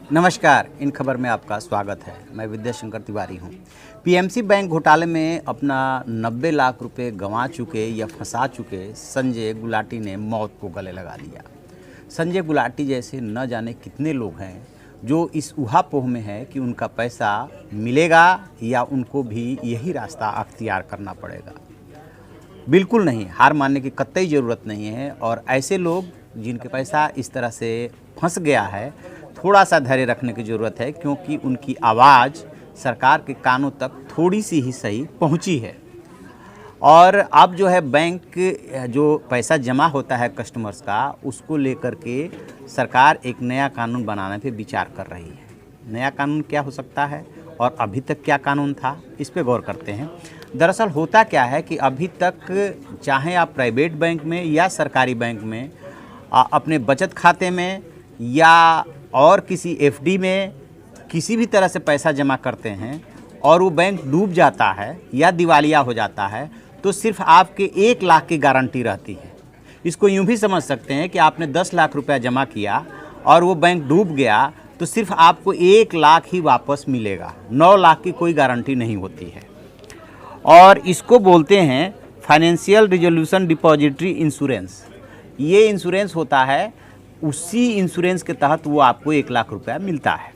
नमस्कार, इन खबर में आपका स्वागत है। मैं विद्याशंकर तिवारी हूं। पीएमसी बैंक घोटाले में अपना 90 लाख रुपए गंवा चुके या फंसा चुके संजय गुलाटी ने मौत को गले लगा लिया। संजय गुलाटी जैसे न जाने कितने लोग हैं जो इस ऊहापोह में है कि उनका पैसा मिलेगा या उनको भी यही रास्ता अख्तियार करना पड़ेगा। बिल्कुल नहीं, हार मानने की कतई ज़रूरत नहीं है। और ऐसे लोग जिनके पैसा इस तरह से फंस गया है, थोड़ा सा धैर्य रखने की ज़रूरत है, क्योंकि उनकी आवाज़ सरकार के कानों तक थोड़ी सी ही सही पहुंची है। और अब जो है बैंक जो पैसा जमा होता है कस्टमर्स का, उसको लेकर के सरकार एक नया कानून बनाने पे विचार कर रही है। नया कानून क्या हो सकता है और अभी तक क्या कानून था, इस पे गौर करते हैं। दरअसल होता क्या है कि अभी तक चाहे आप प्राइवेट बैंक में या सरकारी बैंक में अपने बचत खाते में या और किसी एफडी में किसी भी तरह से पैसा जमा करते हैं और वो बैंक डूब जाता है या दिवालिया हो जाता है, तो सिर्फ आपके 1 लाख की गारंटी रहती है। इसको यूँ भी समझ सकते हैं कि आपने 10 लाख रुपया जमा किया और वो बैंक डूब गया तो सिर्फ आपको 1 लाख ही वापस मिलेगा, 9 लाख की कोई गारंटी नहीं होती है। और इसको बोलते हैं फाइनेंशियल रिजोल्यूशन डिपॉजिटरी इंश्योरेंस। ये इंश्योरेंस होता है, उसी इंश्योरेंस के तहत वो आपको 1 लाख रुपया मिलता है।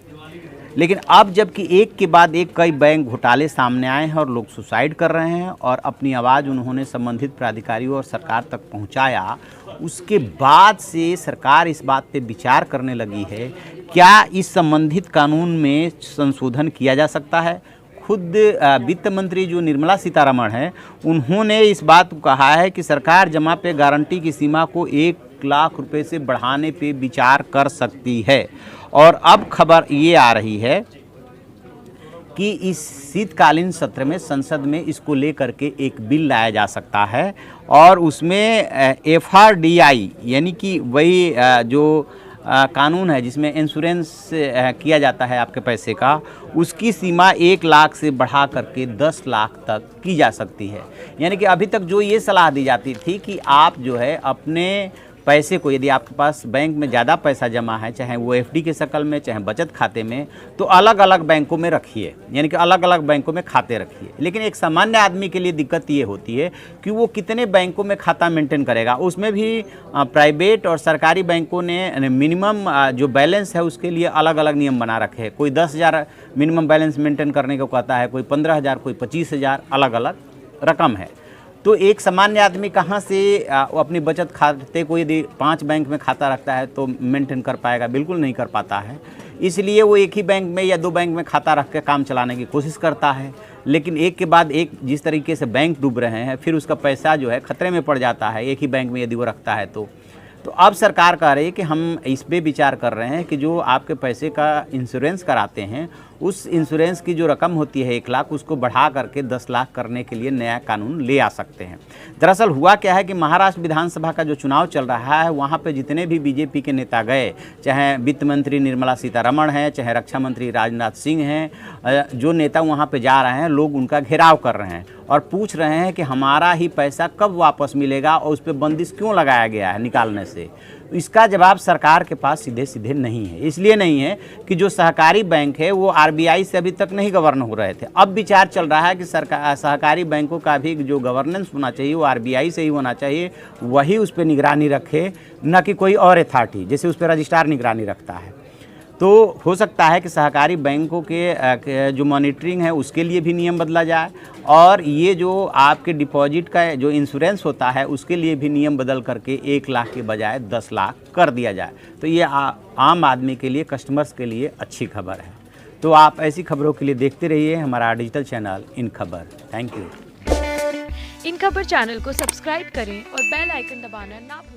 लेकिन अब जबकि एक के बाद एक कई बैंक घोटाले सामने आए हैं और लोग सुसाइड कर रहे हैं और अपनी आवाज़ उन्होंने संबंधित प्राधिकारियों और सरकार तक पहुंचाया, उसके बाद से सरकार इस बात पे विचार करने लगी है क्या इस संबंधित कानून में संशोधन किया जा सकता है। खुद वित्त मंत्री जो निर्मला सीतारमण हैं, उन्होंने इस बात को कहा है कि सरकार जमा पे गारंटी की सीमा को 1 लाख रुपए से बढ़ाने पे विचार कर सकती है। और अब खबर ये आ रही है कि इस शीतकालीन सत्र में संसद में इसको लेकर के एक बिल लाया जा सकता है और उसमें FRDI यानी कि वही जो कानून है जिसमें इंश्योरेंस किया जाता है आपके पैसे का, उसकी सीमा 1 लाख से बढ़ा करके 10 लाख तक की जा सकती है। यानी कि अभी तक जो ये सलाह दी जाती थी कि आप जो है अपने पैसे को, यदि आपके पास बैंक में ज़्यादा पैसा जमा है, चाहे वो एफडी के शक्ल में चाहे बचत खाते में, तो अलग अलग बैंकों में रखिए, यानी कि अलग अलग बैंकों में खाते रखिए। लेकिन एक सामान्य आदमी के लिए दिक्कत ये होती है कि वो कितने बैंकों में खाता मेंटेन करेगा। उसमें भी प्राइवेट और सरकारी बैंकों ने मिनिमम जो बैलेंस है उसके लिए अलग अलग नियम बना रखे हैं। कोई 10,000 मिनिमम बैलेंस मेंटेन करने को कहता है, कोई 15,000, कोई 25,000, अलग अलग रकम है। तो एक सामान्य आदमी कहाँ से वो अपनी बचत खाते को, यदि 5 बैंक में खाता रखता है तो मेंटेन कर पाएगा? बिल्कुल नहीं कर पाता है। इसलिए वो एक ही बैंक में या 2 बैंक में खाता रख के काम चलाने की कोशिश करता है। लेकिन एक के बाद एक जिस तरीके से बैंक डूब रहे हैं, फिर उसका पैसा जो है खतरे में पड़ जाता है एक ही बैंक में यदि वो रखता है तो अब सरकार कह रही है कि हम इस पे विचार कर रहे हैं कि जो आपके पैसे का इंश्योरेंस कराते हैं, उस इंश्योरेंस की जो रकम होती है 1 लाख, उसको बढ़ा करके 10 लाख करने के लिए नया कानून ले आ सकते हैं। दरअसल हुआ क्या है कि महाराष्ट्र विधानसभा का जो चुनाव चल रहा है, वहाँ पे जितने भी बीजेपी के नेता गए, चाहे वित्त मंत्री निर्मला सीतारमण हैं, चाहे रक्षा मंत्री राजनाथ सिंह हैं, जो नेता वहाँ पे जा रहे हैं, लोग उनका घेराव कर रहे हैं और पूछ रहे हैं कि हमारा ही पैसा कब वापस मिलेगा और उस पर बंदिश क्यों लगाया गया है निकालने से। इसका जवाब सरकार के पास सीधे सीधे नहीं है। इसलिए नहीं है कि जो सहकारी बैंक है वो आरबीआई से अभी तक नहीं गवर्न हो रहे थे। अब विचार चल रहा है कि सहकारी बैंकों का भी जो गवर्नेंस होना चाहिए वो आरबीआई से ही होना चाहिए, वही उस पर निगरानी रखे, न कि कोई और अथॉरिटी, जैसे उस पर रजिस्ट्रार निगरानी रखता है। तो हो सकता है कि सहकारी बैंकों के जो मॉनिटरिंग है उसके लिए भी नियम बदला जाए और ये जो आपके डिपॉजिट का जो इंश्योरेंस होता है उसके लिए भी नियम बदल करके 1 लाख के बजाय 10 लाख कर दिया जाए। तो ये आम आदमी के लिए, कस्टमर्स के लिए अच्छी खबर है। तो आप ऐसी खबरों के लिए देखते रहिए हमारा डिजिटल चैनल इन खबर। Thank you. इन खबर चैनल को सब्सक्राइब करें और बेल आइकन दबाना ना भूलें।